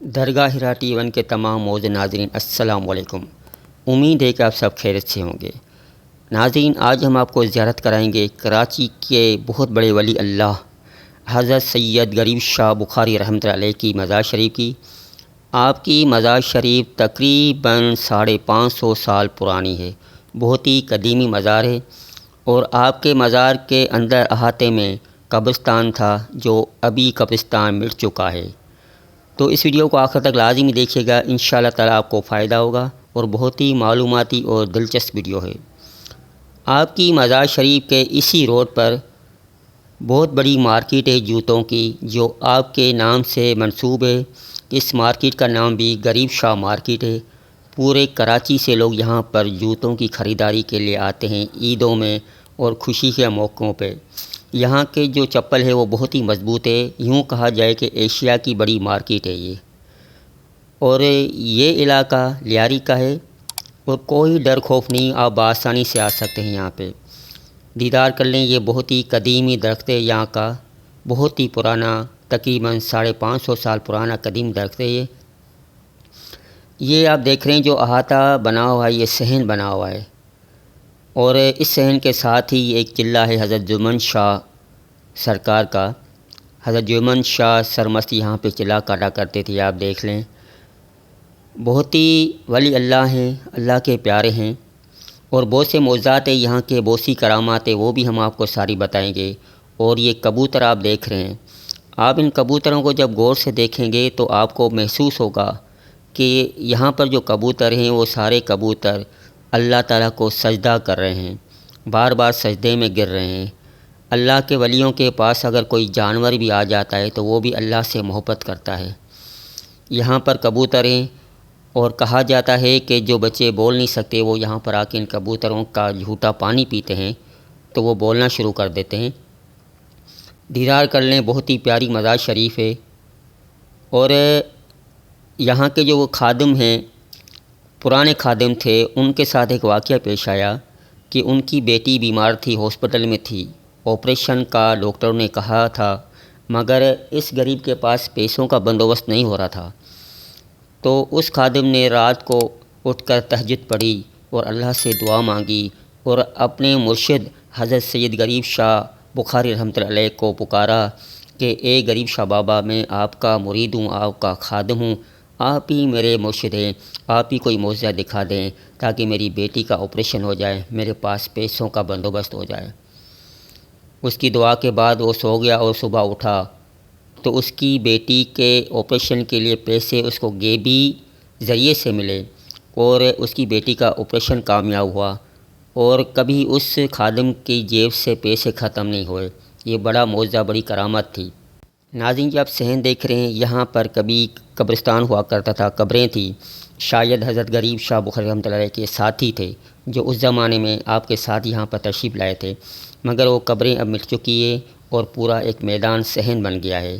درگاہ ہرا ٹی 1 کے تمام موزے ناظرین السلام علیکم۔ امید ہے کہ آپ سب خیریت سے ہوں گے۔ ناظرین، آج ہم آپ کو زیارت کرائیں گے کراچی کے بہت بڑے ولی اللہ حضرت سید غریب شاہ بخاری رحمۃ اللہ علیہ کی مزار شریف کی۔ آپ کی مزار شریف تقریباً 550 سال پرانی ہے، بہت ہی قدیمی مزار ہے، اور آپ کے مزار کے اندر احاطے میں قبرستان تھا جو ابھی قبرستان مٹ چکا ہے۔ تو اس ویڈیو کو آخر تک لازمی دیکھیے گا، انشاءاللہ تعالیٰ آپ کو فائدہ ہوگا، اور بہت ہی معلوماتی اور دلچسپ ویڈیو ہے۔ آپ کی مزار شریف کے اسی روڈ پر بہت بڑی مارکیٹ ہے جوتوں کی، جو آپ کے نام سے منسوب ہے۔ اس مارکیٹ کا نام بھی غریب شاہ مارکیٹ ہے۔ پورے کراچی سے لوگ یہاں پر جوتوں کی خریداری کے لیے آتے ہیں، عیدوں میں اور خوشی کے موقعوں پہ۔ یہاں کے جو چپل ہے وہ بہت ہی مضبوط ہے، یوں کہا جائے کہ ایشیا کی بڑی مارکیٹ ہے یہ۔ اور یہ علاقہ لیاری کا ہے، اور کوئی ڈر خوف نہیں، آپ بآسانی سے آ سکتے ہیں یہاں پہ دیدار کر لیں۔ یہ بہت ہی قدیمی درخت ہے یہاں کا، بہت ہی پرانا، تقریباً 550 سال پرانا قدیم درخت ہے یہ آپ دیکھ رہے ہیں جو احاطہ بنا ہوا ہے، یہ صحن بنا ہوا ہے، اور اس صحن کے ساتھ ہی ایک قلعہ ہے حضرت جمن شاہ سرکار کا۔ حضرت جمن شاہ سرمست یہاں پہ قلعہ کاٹا کرتے تھے، آپ دیکھ لیں۔ بہت ہی ولی اللہ ہیں، اللہ کے پیارے ہیں، اور بہت سے معجزات ہیں یہاں کے، بہت سی کرامات ہیں، وہ بھی ہم آپ کو ساری بتائیں گے۔ اور یہ کبوتر آپ دیکھ رہے ہیں، آپ ان کبوتروں کو جب غور سے دیکھیں گے تو آپ کو محسوس ہوگا کہ یہاں پر جو کبوتر ہیں وہ سارے کبوتر اللہ تعالیٰ کو سجدہ کر رہے ہیں، بار بار سجدے میں گر رہے ہیں۔ اللہ کے ولیوں کے پاس اگر کوئی جانور بھی آ جاتا ہے تو وہ بھی اللہ سے محبت کرتا ہے۔ یہاں پر کبوتر ہیں، اور کہا جاتا ہے کہ جو بچے بول نہیں سکتے وہ یہاں پر آ کے ان کبوتروں کا جھوٹا پانی پیتے ہیں تو وہ بولنا شروع کر دیتے ہیں۔ دیدار کر لیں، بہت ہی پیاری مزار شریف ہے۔ اور یہاں کے جو وہ خادم ہیں، پرانے خادم تھے، ان کے ساتھ ایک واقعہ پیش آیا کہ ان کی بیٹی بیمار تھی، ہاسپٹل میں تھی، آپریشن کا ڈاکٹر نے کہا تھا، مگر اس غریب کے پاس پیسوں کا بندوبست نہیں ہو رہا تھا۔ تو اس خادم نے رات کو اٹھ کر تہجد پڑھی اور اللہ سے دعا مانگی، اور اپنے مرشد حضرت سید غریب شاہ بخاری رحمۃ اللہ علیہ کو پکارا کہ اے غریب شاہ بابا، میں آپ کا مرید ہوں، آپ کا خادم ہوں، آپ ہی میرے مرشد ہیں، آپ ہی کوئی معجزہ دکھا دیں تاکہ میری بیٹی کا آپریشن ہو جائے، میرے پاس پیسوں کا بندوبست ہو جائے۔ اس کی دعا کے بعد وہ سو گیا، اور صبح اٹھا تو اس کی بیٹی کے آپریشن کے لیے پیسے اس کو غیبی ذریعے سے ملے، اور اس کی بیٹی کا آپریشن کامیاب ہوا، اور کبھی اس خادم کی جیب سے پیسے ختم نہیں ہوئے۔ یہ بڑا معجزہ، بڑی کرامت تھی۔ ناظرین جی، آپ صحن دیکھ رہے ہیں، یہاں پر کبھی قبرستان ہوا کرتا تھا، قبریں تھیں، شاید حضرت غریب شاہ بخاری رحمۃ اللہ علیہ کے ساتھی تھے جو اس زمانے میں آپ کے ساتھ یہاں پر تشریف لائے تھے، مگر وہ قبریں اب مٹ چکی ہیں اور پورا ایک میدان صحن بن گیا ہے۔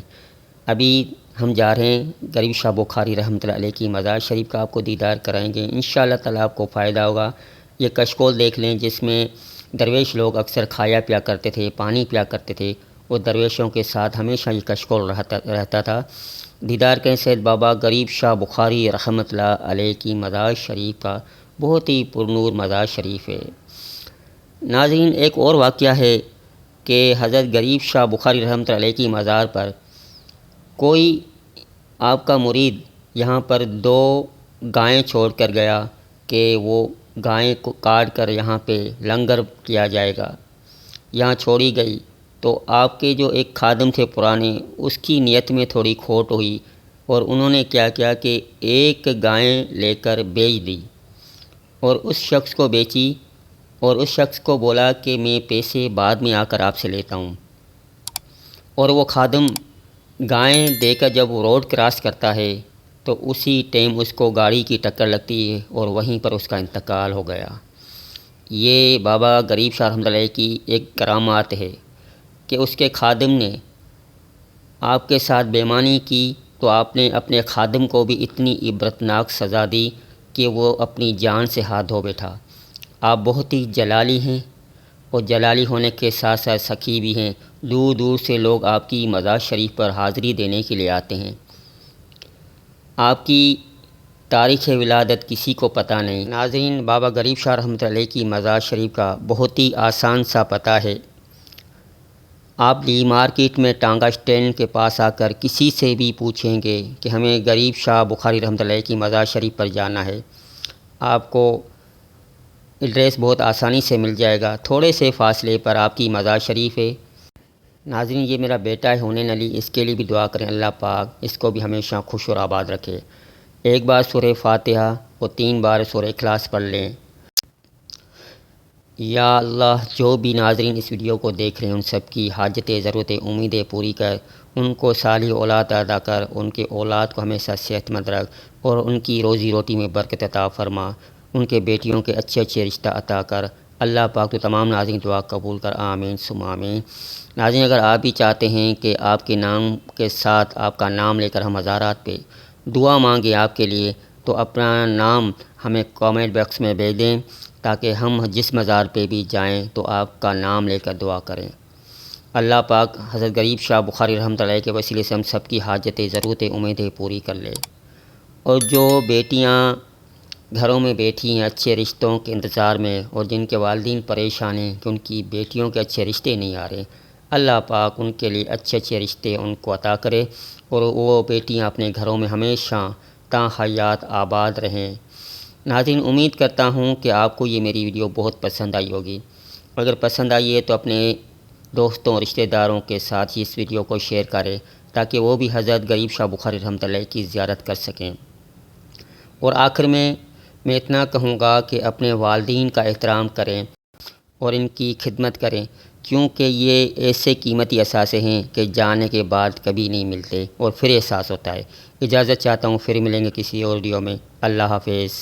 ابھی ہم جا رہے ہیں غریب شاہ بخاری رحمۃ اللہ علیہ کی مزار شریف کا، آپ کو دیدار کرائیں گے، انشاءاللہ تعالیٰ آپ کو فائدہ ہوگا۔ یہ کشکول دیکھ لیں جس میں درویش لوگ اکثر کھایا پیا کرتے تھے، پانی پیا کرتے تھے، اور درویشوں کے ساتھ ہمیشہ یہ کشکول رہتا تھا۔ دیدار کریں سید بابا غریب شاہ بخاری رحمۃ اللہ علیہ کی مزار شریف کا، بہت ہی پرنور مزار شریف ہے۔ ناظرین، ایک اور واقعہ ہے کہ حضرت غریب شاہ بخاری رحمۃ اللہ علیہ کی مزار پر کوئی آپ کا مرید یہاں پر 2 گائیں چھوڑ کر گیا کہ وہ گائیں کو کاٹ کر یہاں پہ لنگر کیا جائے گا، یہاں چھوڑی گئی۔ تو آپ کے جو ایک خادم تھے پرانے، اس کی نیت میں تھوڑی کھوٹ ہوئی، اور انہوں نے کیا کیا کہ ایک گائیں لے کر بیچ دی، اور اس شخص کو بیچی، اور اس شخص کو بولا کہ میں پیسے بعد میں آ کر آپ سے لیتا ہوں۔ اور وہ خادم گائیں دے کر جب وہ روڈ کراس کرتا ہے تو اسی ٹائم اس کو گاڑی کی ٹکر لگتی ہے، اور وہیں پر اس کا انتقال ہو گیا۔ یہ بابا غریب شاہ رحمۃ اللہ علیہ کی ایک کرامات ہے کہ اس کے خادم نے آپ کے ساتھ بے ایمانی کی تو آپ نے اپنے خادم کو بھی اتنی عبرتناک سزا دی کہ وہ اپنی جان سے ہاتھ دھو بیٹھا۔ آپ بہت ہی جلالی ہیں، اور جلالی ہونے کے ساتھ ساتھ سخی بھی ہیں، دور دور سے لوگ آپ کی مزار شریف پر حاضری دینے کے لیے آتے ہیں۔ آپ کی تاریخ ولادت کسی کو پتہ نہیں۔ ناظرین، بابا غریب شاہ رحمۃ اللہ علیہ کی مزار شریف کا بہت ہی آسان سا پتہ ہے۔ آپ ڈی مارکیٹ میں ٹانگا اسٹینڈ کے پاس آ کر کسی سے بھی پوچھیں گے کہ ہمیں غریب شاہ بخاری رحمۃ اللہ علیہ کی مزار شریف پر جانا ہے، آپ کو ایڈریس بہت آسانی سے مل جائے گا۔ تھوڑے سے فاصلے پر آپ کی مزار شریف ہے۔ ناظرین، یہ میرا بیٹا ہے ہونین علی، اس کے لیے بھی دعا کریں اللہ پاک اس کو بھی ہمیشہ خوش اور آباد رکھے۔ ایک بار سورہ فاتحہ اور 3 بار سورہ اخلاص پڑھ لیں۔ یا اللہ، جو بھی ناظرین اس ویڈیو کو دیکھ رہے ہیں ان سب کی حاجتیں، ضرورتیں، امیدیں پوری کر، ان کو صالح اولاد عطا کر، ان کے اولاد کو ہمیشہ صحت مند رکھ اور ان کی روزی روٹی میں برکت عطا فرما، ان کے بیٹیوں کے اچھے اچھے رشتہ عطا کر۔ اللہ پاک تو تمام ناظرین دعا قبول کر، آمین ثم آمین۔ ناظرین، اگر آپ بھی چاہتے ہیں کہ آپ کے نام کے ساتھ آپ کا نام لے کر ہم مزارات پہ دعا مانگیں آپ کے لیے، تو اپنا نام ہمیں کامنٹ باکس میں بھیج دیں تاکہ ہم جس مزار پہ بھی جائیں تو آپ کا نام لے کر دعا کریں۔ اللہ پاک حضرت غریب شاہ بخاری رحمۃ اللہ علیہ کے وسیلے سے ہم سب کی حاجتیں، ضرورتیں، امیدیں پوری کر لے۔ اور جو بیٹیاں گھروں میں بیٹھی ہیں اچھے رشتوں کے انتظار میں، اور جن کے والدین پریشان ہیں کہ ان کی بیٹیوں کے اچھے رشتے نہیں آ رہے، اللہ پاک ان کے لیے اچھے اچھے رشتے ان کو عطا کرے اور وہ بیٹیاں اپنے گھروں میں ہمیشہ تا حیات آباد رہیں۔ ناظرین، امید کرتا ہوں کہ آپ کو یہ میری ویڈیو بہت پسند آئی ہوگی۔ اگر پسند آئی ہے تو اپنے دوستوں رشتہ داروں کے ساتھ اس ویڈیو کو شیئر کریں تاکہ وہ بھی حضرت غریب شاہ بخاری رحمۃ اللہ کی زیارت کر سکیں۔ اور آخر میں اتنا کہوں گا کہ اپنے والدین کا احترام کریں اور ان کی خدمت کریں، کیونکہ یہ ایسے قیمتی اثاثے ہیں کہ جانے کے بعد کبھی نہیں ملتے اور پھر احساس ہوتا ہے۔ اجازت چاہتا ہوں، پھر ملیں گے کسی اور ویڈیو میں۔ اللہ حافظ۔